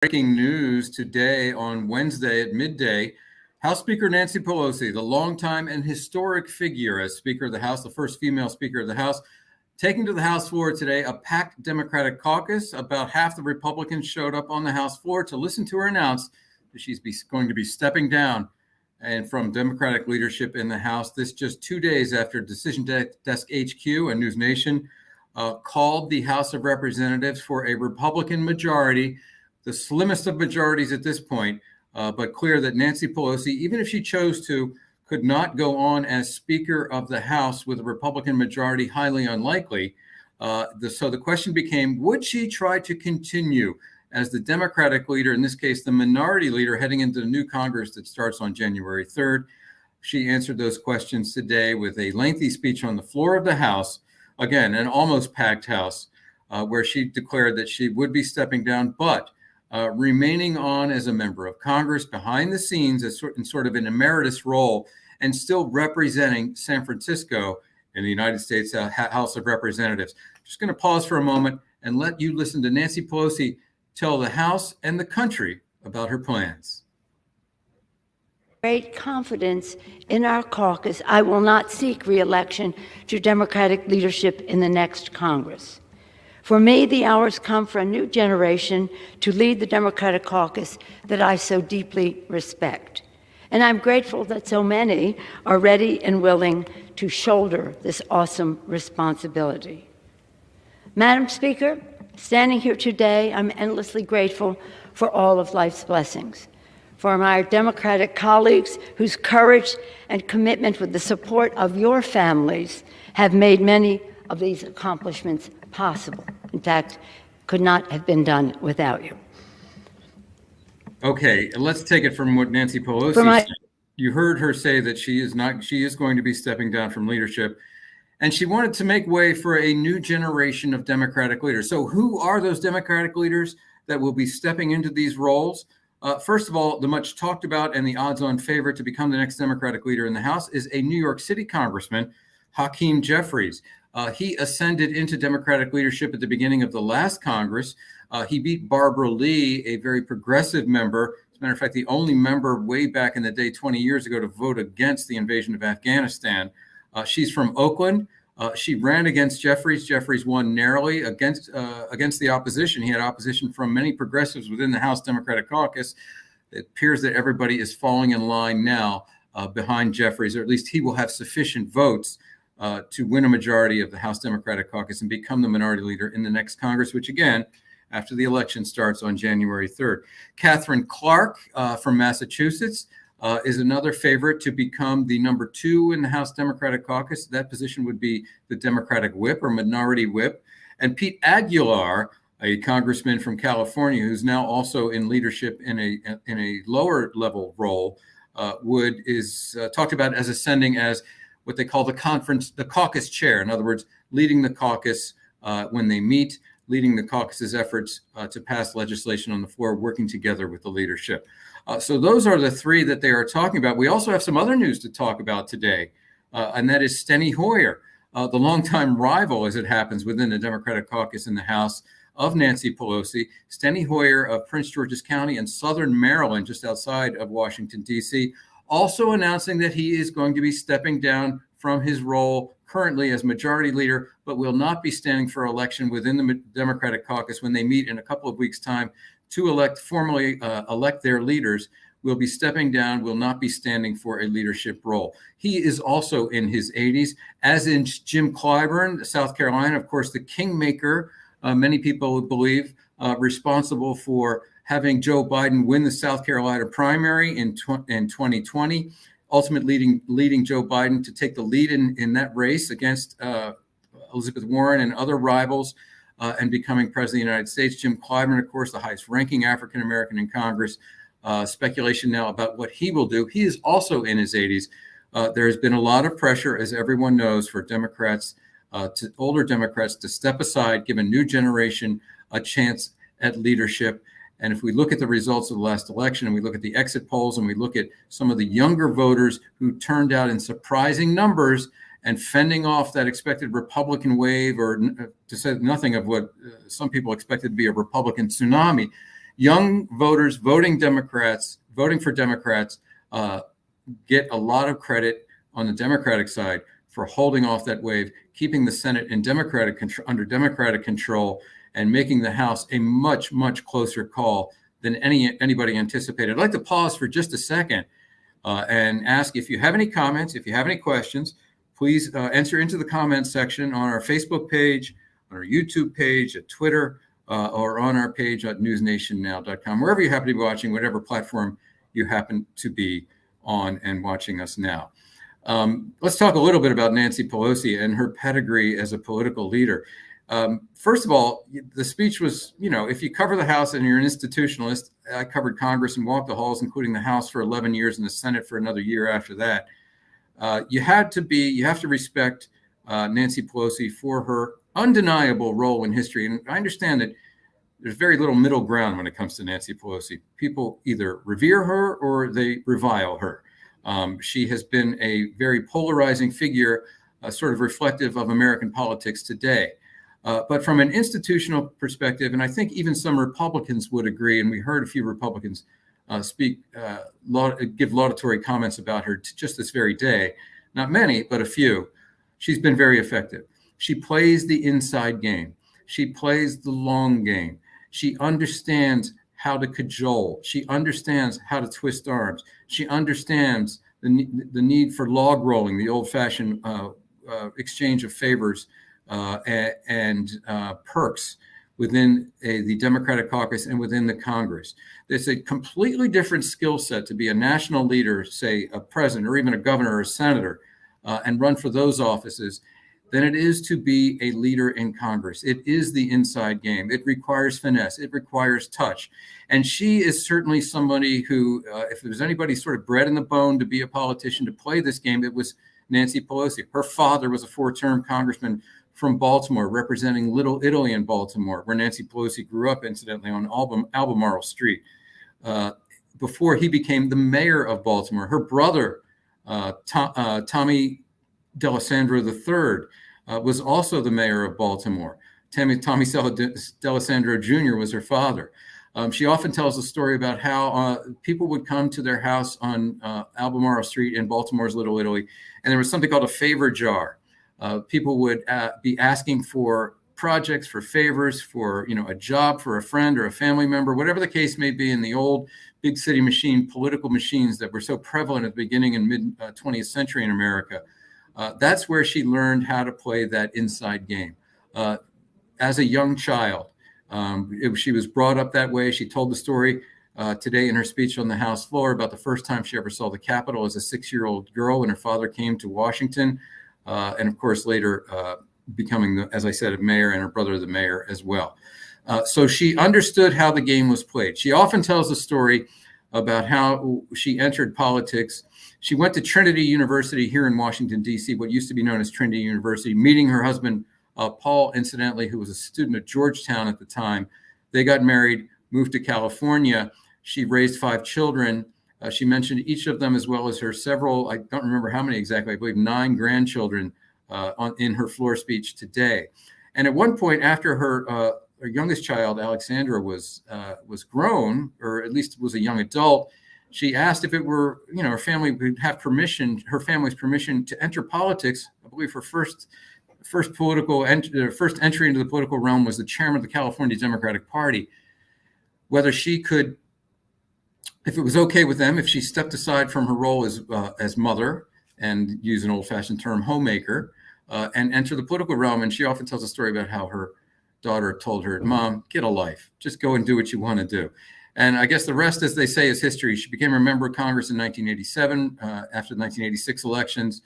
Breaking news today on Wednesday at midday. House Speaker Nancy Pelosi, the longtime and historic figure as Speaker of the House, the first female Speaker of the House, taking to the House floor today a packed Democratic caucus. About half the Republicans showed up on the House floor to listen to her announce that she's going to be stepping down and from Democratic leadership in the House. This just 2 days after Decision Desk HQ and NewsNation called the House of Representatives for a Republican majority, the slimmest of majorities at this point, but clear that Nancy Pelosi, even if she chose to, could not go on as Speaker of the House with a Republican majority, highly unlikely. So the question became, would she try to continue as the Democratic leader, in this case, the minority leader, heading into the new Congress that starts on January 3rd? She answered those questions today with a lengthy speech on the floor of the House, again, an almost packed House, where she declared that she would be stepping down, but remaining on as a member of Congress behind the scenes in sort of an emeritus role and still representing San Francisco in the United States House of Representatives. Just going to pause for a moment and let you listen to Nancy Pelosi tell the House and the country about her plans. Great confidence in our caucus, I will not seek re-election to Democratic leadership in the next Congress. For me, the hours come for a new generation to lead the Democratic caucus that I so deeply respect. And I'm grateful that so many are ready and willing to shoulder this awesome responsibility. Madam Speaker, standing here today, I'm endlessly grateful for all of life's blessings. For my Democratic colleagues whose courage and commitment with the support of your families have made many of these accomplishments possible. In fact, could not have been done without you. Okay, let's take it from what Nancy Pelosi said. You heard her say that she is going to be stepping down from leadership, and she wanted to make way for a new generation of Democratic leaders. So who are those Democratic leaders that will be stepping into these roles? First of all, the much talked about and the odds-on favorite to become the next Democratic leader in the House is a New York City Congressman, Hakeem Jeffries. He ascended into Democratic leadership at the beginning of the last Congress. He beat Barbara Lee, a very progressive member. As a matter of fact, the only member way back in the day, 20 years ago, to vote against the invasion of Afghanistan. She's from Oakland. She ran against Jeffries. Jeffries won narrowly against the opposition. He had opposition from many progressives within the House Democratic caucus. It appears that everybody is falling in line now behind Jeffries, or at least he will have sufficient votes to win a majority of the House Democratic caucus and become the minority leader in the next Congress, which again, after the election starts on January 3rd. Catherine Clark from Massachusetts is another favorite to become the number 2 in the House Democratic caucus. That position would be the Democratic whip or minority whip. And Pete Aguilar, a congressman from California who's now also in leadership in a lower level role, is talked about as ascending as what they call the caucus chair. In other words, leading the caucus when they meet, leading the caucus's efforts to pass legislation on the floor, working together with the leadership. So those are the 3 that they are talking about. We also have some other news to talk about today, and that is Steny Hoyer, the longtime rival, as it happens, within the Democratic caucus in the House of Nancy Pelosi. Steny Hoyer of Prince George's County in southern Maryland, just outside of Washington, D.C., also announcing that he is going to be stepping down from his role currently as majority leader, but will not be standing for election within the Democratic caucus when they meet in a couple of weeks' time to formally elect their leaders. Will be stepping down, will not be standing for a leadership role. He is also in his 80s, as in Jim Clyburn, South Carolina, of course, the kingmaker, many people believe, responsible for having Joe Biden win the South Carolina primary in 2020, ultimately leading Joe Biden to take the lead in that race against Elizabeth Warren and other rivals and becoming president of the United States. Jim Clyburn, of course, the highest ranking African-American in Congress. Speculation now about what he will do. He is also in his 80s. There has been a lot of pressure, as everyone knows, for Democrats, older Democrats, to step aside, give a new generation a chance at leadership. And if we look at the results of the last election and we look at the exit polls and we look at some of the younger voters who turned out in surprising numbers and fending off that expected Republican wave, or to say nothing of what some people expected to be a Republican tsunami, young voters voting for Democrats get a lot of credit on the Democratic side for holding off that wave, keeping the Senate in under Democratic control, and making the House a much, much closer call than anybody anticipated. I'd like to pause for just a second and ask if you have any comments, if you have any questions, please enter into the comments section on our Facebook page, on our YouTube page, at Twitter, or on our page at newsnationnow.com, wherever you happen to be watching, whatever platform you happen to be on and watching us now. Let's talk a little bit about Nancy Pelosi and her pedigree as a political leader. First of all, the speech was, if you cover the House and you're an institutionalist, I covered Congress and walked the halls, including the House for 11 years and the Senate for another year after that. You have to respect Nancy Pelosi for her undeniable role in history. And I understand that there's very little middle ground when it comes to Nancy Pelosi. People either revere her or they revile her. She has been a very polarizing figure, sort of reflective of American politics today. But from an institutional perspective, and I think even some Republicans would agree, and we heard a few Republicans give laudatory comments about her just this very day. Not many, but a few. She's been very effective. She plays the inside game. She plays the long game. She understands how to cajole. She understands how to twist arms. She understands the need for log rolling, the old-fashioned exchange of favors and perks within the Democratic caucus and within the Congress. There's a completely different skill set to be a national leader, say a president or even a governor or a senator, and run for those offices than it is to be a leader in Congress. It is the inside game. It requires finesse. It requires touch. And she is certainly somebody who, if there was anybody sort of bred in the bone to be a politician, to play this game, it was Nancy Pelosi. Her father was a 4-term congressman from Baltimore, representing Little Italy in Baltimore, where Nancy Pelosi grew up, incidentally, on Albemarle Street. Before he became the mayor of Baltimore, her brother, Tommy D'Alessandro III, was also the mayor of Baltimore. Tommy D'Alessandro Jr. was her father. She often tells a story about how people would come to their house on Albemarle Street in Baltimore's Little Italy, and there was something called a favor jar. People would be asking for projects, for favors, for a job for a friend or a family member, whatever the case may be in the old big city political machines that were so prevalent at the beginning and mid 20th century in America. That's where she learned how to play that inside game. As a young child, she was brought up that way. She told the story today in her speech on the House floor about the first time she ever saw the Capitol as a 6-year-old girl when her father came to Washington. And of course, later becoming, as I said, a mayor, and her brother the mayor as well. So she understood how the game was played. She often tells a story about how she entered politics. She went to Trinity University here in Washington, D.C., what used to be known as Trinity University, meeting her husband, Paul, incidentally, who was a student at Georgetown at the time. They got married, moved to California. She raised 5 children. She mentioned each of them, as well as her several, I don't remember how many exactly, I believe 9 grandchildren in her floor speech today. And at one point, after her youngest child, Alexandra, was grown, or at least was a young adult, she asked if it were, her family would have permission, her family's permission to enter politics. I believe her first entry into the political realm was the chairman of the California Democratic Party. Whether she could, if it was okay with them, if she stepped aside from her role as mother and use an old-fashioned term, homemaker, and enter the political realm. And she often tells a story about how her daughter told her, "Mom, get a life. Just go and do what you want to do." And I guess the rest, as they say, is history. She became a member of Congress in 1987 after the 1986 elections,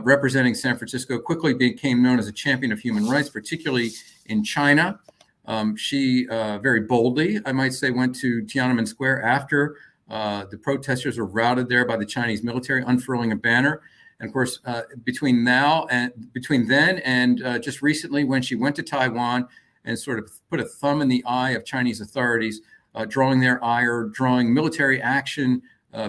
representing San Francisco, quickly became known as a champion of human rights, particularly in China. She very boldly, I might say, went to Tiananmen Square after the protesters were routed there by the Chinese military, unfurling a banner. And of course, between then and just recently, when she went to Taiwan and sort of put a thumb in the eye of Chinese authorities, drawing their ire, drawing military action,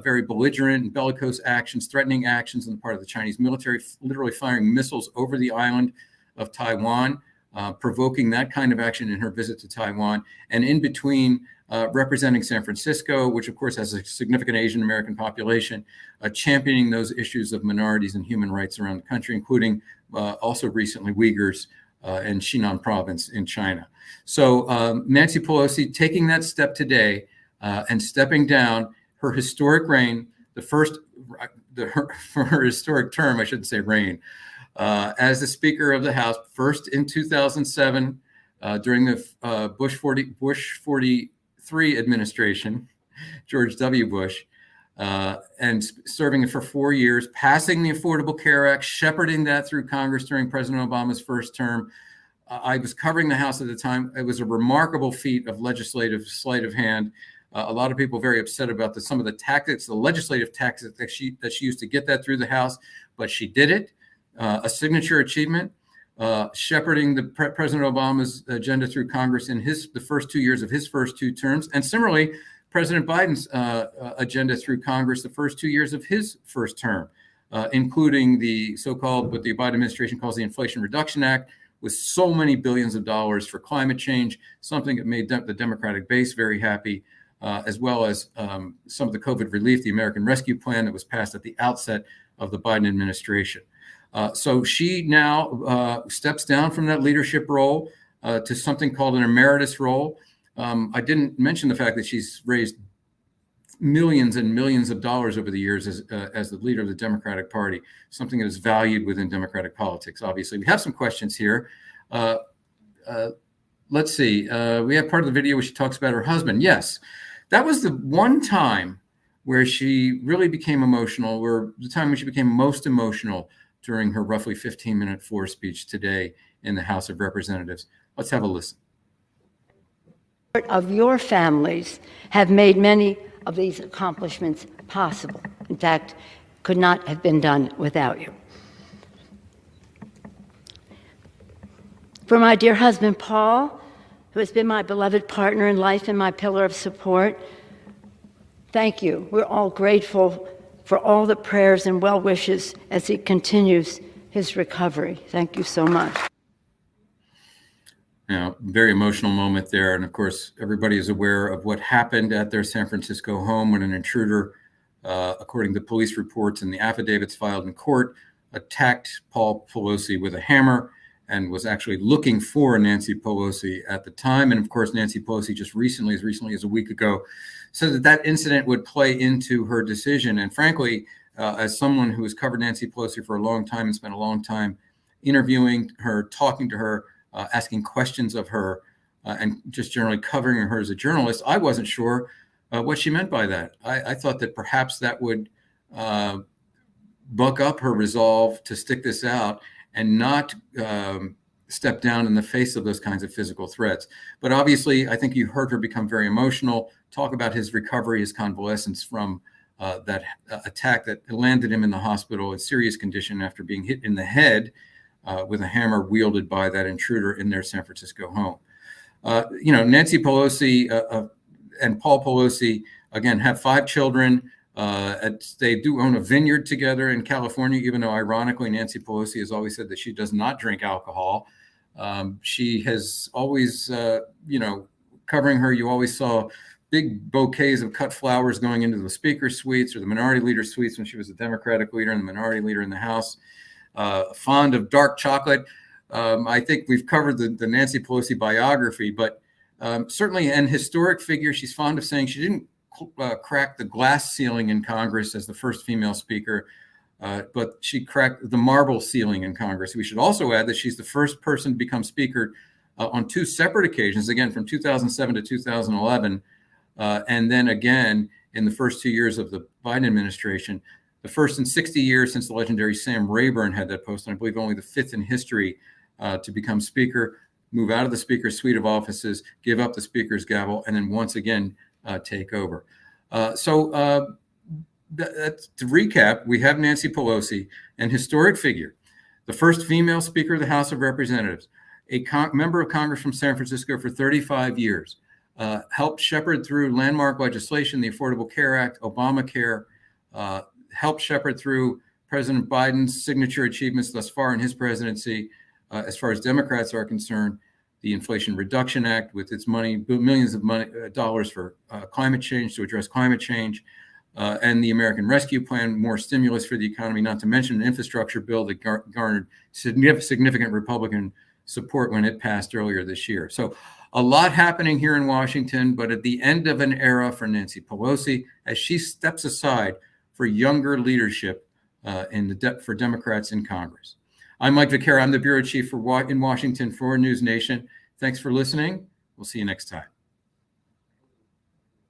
very belligerent and bellicose actions, threatening actions on the part of the Chinese military, literally firing missiles over the island of Taiwan, provoking that kind of action in her visit to Taiwan. And in between, representing San Francisco, which of course has a significant Asian American population, championing those issues of minorities and human rights around the country, including also recently Uyghurs in Xinjiang province in China. So Nancy Pelosi taking that step today and stepping down her historic reign, for her historic term, I shouldn't say reign, as the Speaker of the House, first in 2007 during the Bush 43 administration, George W. Bush, and serving for 4 years, passing the Affordable Care Act, shepherding that through Congress during President Obama's first term. I was covering the House at the time. It was a remarkable feat of legislative sleight of hand. A lot of people very upset about some of the tactics, the legislative tactics that she used to get that through the House, but she did it. A signature achievement, shepherding President Obama's agenda through Congress in the first 2 years of his first 2 terms, and similarly, President Biden's agenda through Congress the first 2 years of his first term, including the so-called, what the Biden administration calls the Inflation Reduction Act, with so many billions of dollars for climate change, something that made the Democratic base very happy, as well as some of the COVID relief, the American Rescue Plan that was passed at the outset of the Biden administration. So she now steps down from that leadership role to something called an emeritus role. I didn't mention the fact that she's raised millions and millions of dollars over the years as the leader of the Democratic Party, something that is valued within Democratic politics. Obviously, we have some questions here. Let's see. We have part of the video where she talks about her husband. Yes, that was the one time where she really became emotional, or the time when she became most emotional during her roughly 15-minute floor speech today in the House of Representatives. Let's have a listen. Of your families have made many of these accomplishments possible. In fact, could not have been done without you. For my dear husband, Paul, who has been my beloved partner in life and my pillar of support, thank you. We're all grateful for all the prayers and well wishes as he continues his recovery. Thank you so much. Very emotional moment there. And of course, everybody is aware of what happened at their San Francisco home when an intruder, according to police reports and the affidavits filed in court, attacked Paul Pelosi with a hammer and was actually looking for Nancy Pelosi at the time. And of course, Nancy Pelosi just as recently as a week ago, said that incident would play into her decision. And frankly, as someone who has covered Nancy Pelosi for a long time and spent a long time interviewing her, talking to her, asking questions of her, and just generally covering her as a journalist, I wasn't sure what she meant by that. I thought that perhaps that would buck up her resolve to stick this out and not step down in the face of those kinds of physical threats. But obviously, I think you heard her become very emotional, talk about his recovery, his convalescence from that attack that landed him in the hospital in serious condition after being hit in the head with a hammer wielded by that intruder in their San Francisco home. Nancy Pelosi and Paul Pelosi, again, have 5 children. They do own a vineyard together in California, even though ironically, Nancy Pelosi has always said that she does not drink alcohol. She has always, covering her, you always saw big bouquets of cut flowers going into the speaker's suites or the minority leader suites when she was the Democratic leader and the minority leader in the House. Fond of dark chocolate. I think we've covered the Nancy Pelosi biography, but certainly an historic figure. She's fond of saying she didn't crack the glass ceiling in Congress as the first female speaker, but she cracked the marble ceiling in Congress. We should also add that she's the first person to become speaker on 2 separate occasions, again, from 2007 to 2011, and then again in the first 2 years of the Biden administration. The first in 60 years since the legendary Sam Rayburn had that post, and I believe only the 5th in history to become speaker, move out of the speaker's suite of offices, give up the speaker's gavel, and then once again take over. To recap, we have Nancy Pelosi, an historic figure, the first female Speaker of the House of Representatives, a member of Congress from San Francisco for 35 years, helped shepherd through landmark legislation, the Affordable Care Act, Obamacare, helped shepherd through President Biden's signature achievements thus far in his presidency, as far as Democrats are concerned, the Inflation Reduction Act with its money, millions of dollars for climate change, to address climate change, and the American Rescue Plan, more stimulus for the economy, not to mention an infrastructure bill that garnered significant Republican support when it passed earlier this year. So a lot happening here in Washington, but at the end of an era for Nancy Pelosi, as she steps aside for younger leadership for Democrats in Congress. I'm Mike Vaccaro. I'm the bureau chief in Washington for NewsNation. Thanks for listening. We'll see you next time.